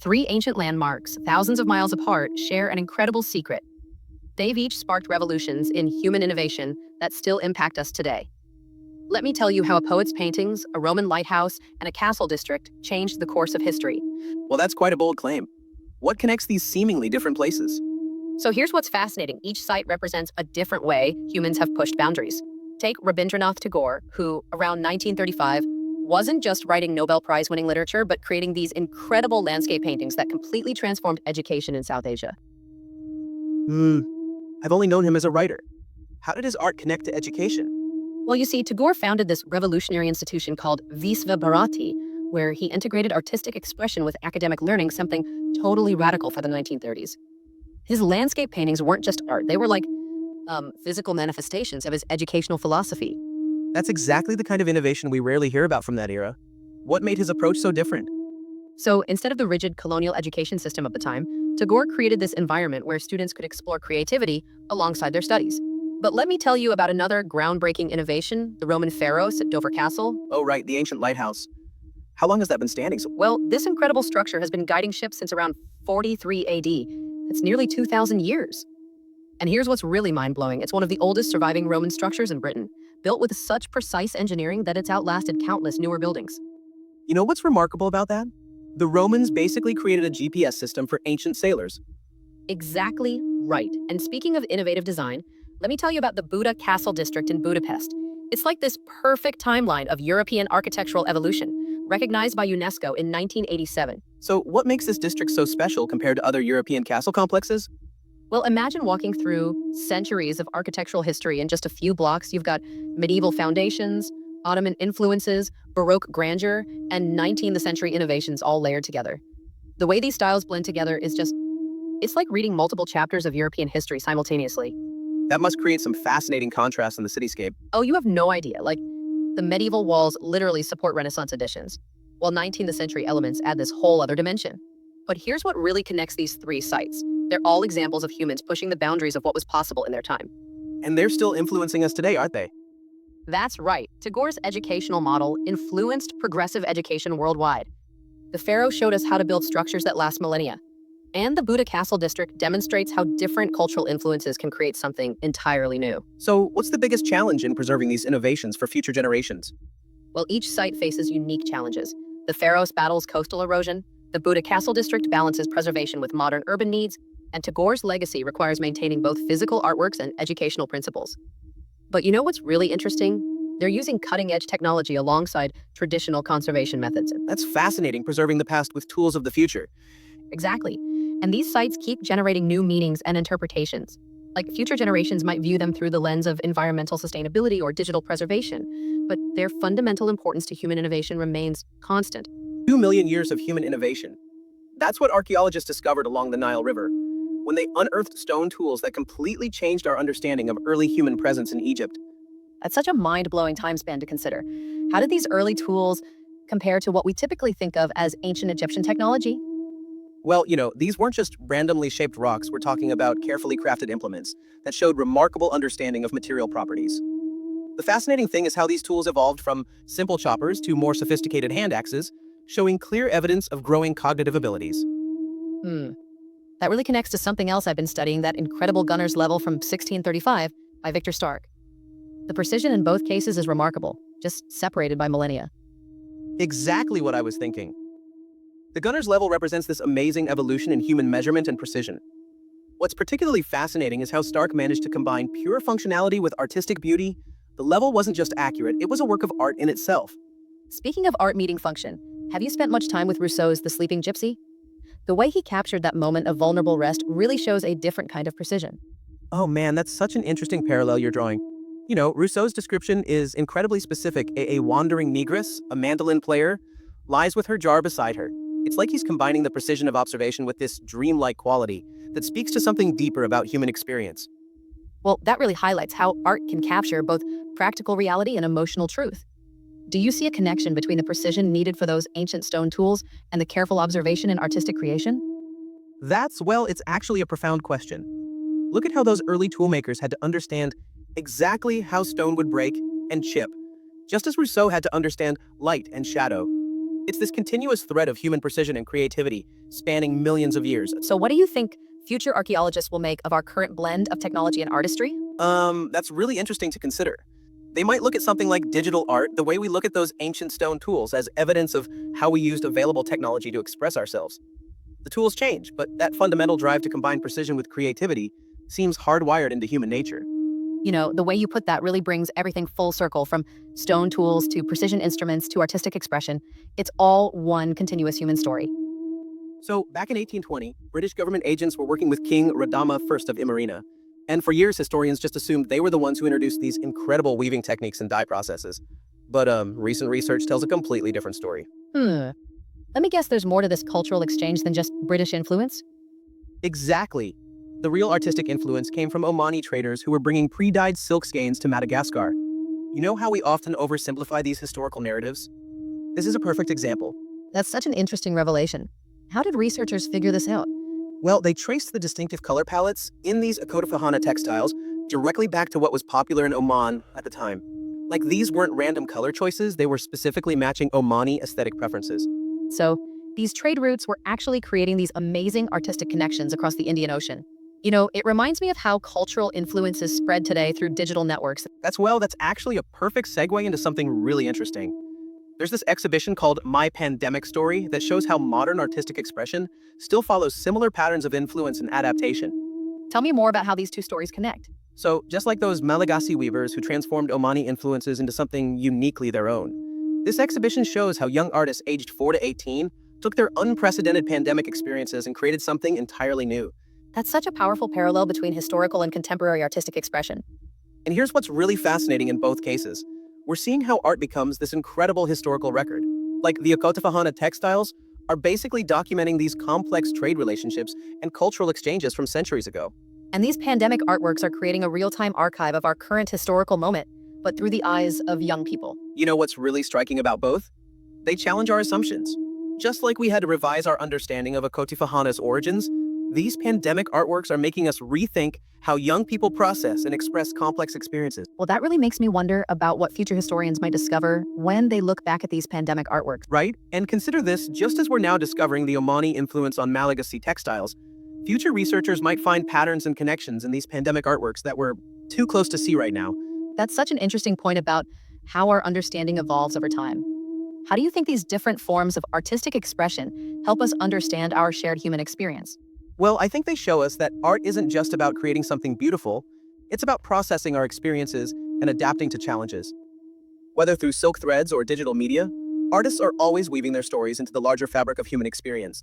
Three ancient landmarks, thousands of miles apart, share an incredible secret. They've each sparked revolutions in human innovation that still impact us today. Let me tell you how a poet's paintings, a Roman lighthouse, and a castle district changed the course of history. Well, that's quite a bold claim. What connects these seemingly different places? So here's what's fascinating. Each site represents a different way humans have pushed boundaries. Take Rabindranath Tagore, who, around 1935, wasn't just writing Nobel Prize-winning literature, but creating these incredible landscape paintings that completely transformed education in South Asia. I've only known him as a writer. How did his art connect to education? Well, you see, Tagore founded this revolutionary institution called Visva Bharati, where he integrated artistic expression with academic learning, something totally radical for the 1930s. His landscape paintings weren't just art. They were like physical manifestations of his educational philosophy. That's exactly the kind of innovation we rarely hear about from that era. What made his approach so different? So instead of the rigid colonial education system of the time, Tagore created this environment where students could explore creativity alongside their studies. But let me tell you about another groundbreaking innovation, the Roman Pharos at Dover Castle. Oh, right, the ancient lighthouse. How long has that been standing? Well, this incredible structure has been guiding ships since around 43 AD. That's nearly 2,000 years. And here's what's really mind-blowing. It's one of the oldest surviving Roman structures in Britain, built with such precise engineering that it's outlasted countless newer buildings. You know what's remarkable about that? The Romans basically created a GPS system for ancient sailors. Exactly right. And speaking of innovative design, let me tell you about the Buda Castle District in Budapest. It's like this perfect timeline of European architectural evolution, recognized by UNESCO in 1987. So what makes this district so special compared to other European castle complexes? Well, imagine walking through centuries of architectural history in just a few blocks. You've got medieval foundations, Ottoman influences, Baroque grandeur, and 19th century innovations all layered together. The way these styles blend together is it's like reading multiple chapters of European history simultaneously. That must create some fascinating contrast in the cityscape. Oh, you have no idea. Like, the medieval walls literally support Renaissance additions, while 19th century elements add this whole other dimension. But here's what really connects these three sites. They're all examples of humans pushing the boundaries of what was possible in their time. And they're still influencing us today, aren't they? That's right. Tagore's educational model influenced progressive education worldwide. The Pharaoh showed us how to build structures that last millennia. And the Buda Castle District demonstrates how different cultural influences can create something entirely new. So what's the biggest challenge in preserving these innovations for future generations? Well, each site faces unique challenges. The Pharos battles coastal erosion, the Buda Castle District balances preservation with modern urban needs, and Tagore's legacy requires maintaining both physical artworks and educational principles. But you know what's really interesting? They're using cutting-edge technology alongside traditional conservation methods. That's fascinating, preserving the past with tools of the future. Exactly. And these sites keep generating new meanings and interpretations. Like, future generations might view them through the lens of environmental sustainability or digital preservation, but their fundamental importance to human innovation remains constant. 2 million years of human innovation. That's what archaeologists discovered along the Nile River, when they unearthed stone tools that completely changed our understanding of early human presence in Egypt. That's such a mind-blowing time span to consider. How did these early tools compare to what we typically think of as ancient Egyptian technology? Well, these weren't just randomly shaped rocks. We're talking about carefully crafted implements that showed remarkable understanding of material properties. The fascinating thing is how these tools evolved from simple choppers to more sophisticated hand axes, showing clear evidence of growing cognitive abilities. That really connects to something else I've been studying, that incredible gunner's level from 1635 by Victor Stark. The precision in both cases is remarkable, just separated by millennia. Exactly what I was thinking. The gunner's level represents this amazing evolution in human measurement and precision. What's particularly fascinating is how Stark managed to combine pure functionality with artistic beauty. The level wasn't just accurate, it was a work of art in itself. Speaking of art meeting function, have you spent much time with Rousseau's The Sleeping Gypsy? The way he captured that moment of vulnerable rest really shows a different kind of precision. Oh man, that's such an interesting parallel you're drawing. Rousseau's description is incredibly specific. A wandering negress, a mandolin player, lies with her jar beside her. It's like he's combining the precision of observation with this dreamlike quality that speaks to something deeper about human experience. Well, that really highlights how art can capture both practical reality and emotional truth. Do you see a connection between the precision needed for those ancient stone tools and the careful observation in artistic creation? It's actually a profound question. Look at how those early toolmakers had to understand exactly how stone would break and chip, just as Rousseau had to understand light and shadow. It's this continuous thread of human precision and creativity, spanning millions of years. So, what do you think future archaeologists will make of our current blend of technology and artistry? That's really interesting to consider. They might look at something like digital art the way we look at those ancient stone tools as evidence of how we used available technology to express ourselves. The tools change, but that fundamental drive to combine precision with creativity seems hardwired into human nature. The way you put that really brings everything full circle from stone tools to precision instruments to artistic expression. It's all one continuous human story. So, back in 1820, British government agents were working with King Radama I of Imerina. And for years, historians just assumed they were the ones who introduced these incredible weaving techniques and dye processes. But recent research tells a completely different story. Let me guess there's more to this cultural exchange than just British influence? Exactly. The real artistic influence came from Omani traders who were bringing pre-dyed silk skeins to Madagascar. You know how we often oversimplify these historical narratives? This is a perfect example. That's such an interesting revelation. How did researchers figure this out? Well, they traced the distinctive color palettes in these Akotafahana textiles directly back to what was popular in Oman at the time. Like, these weren't random color choices, they were specifically matching Omani aesthetic preferences. So, these trade routes were actually creating these amazing artistic connections across the Indian Ocean. It reminds me of how cultural influences spread today through digital networks. That's actually a perfect segue into something really interesting. There's this exhibition called My Pandemic Story that shows how modern artistic expression still follows similar patterns of influence and adaptation. Tell me more about how these two stories connect. So, just like those Malagasy weavers who transformed Omani influences into something uniquely their own, this exhibition shows how young artists aged 4 to 18 took their unprecedented pandemic experiences and created something entirely new. That's such a powerful parallel between historical and contemporary artistic expression. And here's what's really fascinating in both cases. We're seeing how art becomes this incredible historical record. Like, the Akotafahana textiles are basically documenting these complex trade relationships and cultural exchanges from centuries ago. And these pandemic artworks are creating a real-time archive of our current historical moment, but through the eyes of young people. You know what's really striking about both? They challenge our assumptions. Just like we had to revise our understanding of Akotafahana's origins, these pandemic artworks are making us rethink how young people process and express complex experiences. Well, that really makes me wonder about what future historians might discover when they look back at these pandemic artworks. Right? And consider this, just as we're now discovering the Omani influence on Malagasy textiles, future researchers might find patterns and connections in these pandemic artworks that we're too close to see right now. That's such an interesting point about how our understanding evolves over time. How do you think these different forms of artistic expression help us understand our shared human experience? Well, I think they show us that art isn't just about creating something beautiful, it's about processing our experiences and adapting to challenges. Whether through silk threads or digital media, artists are always weaving their stories into the larger fabric of human experience.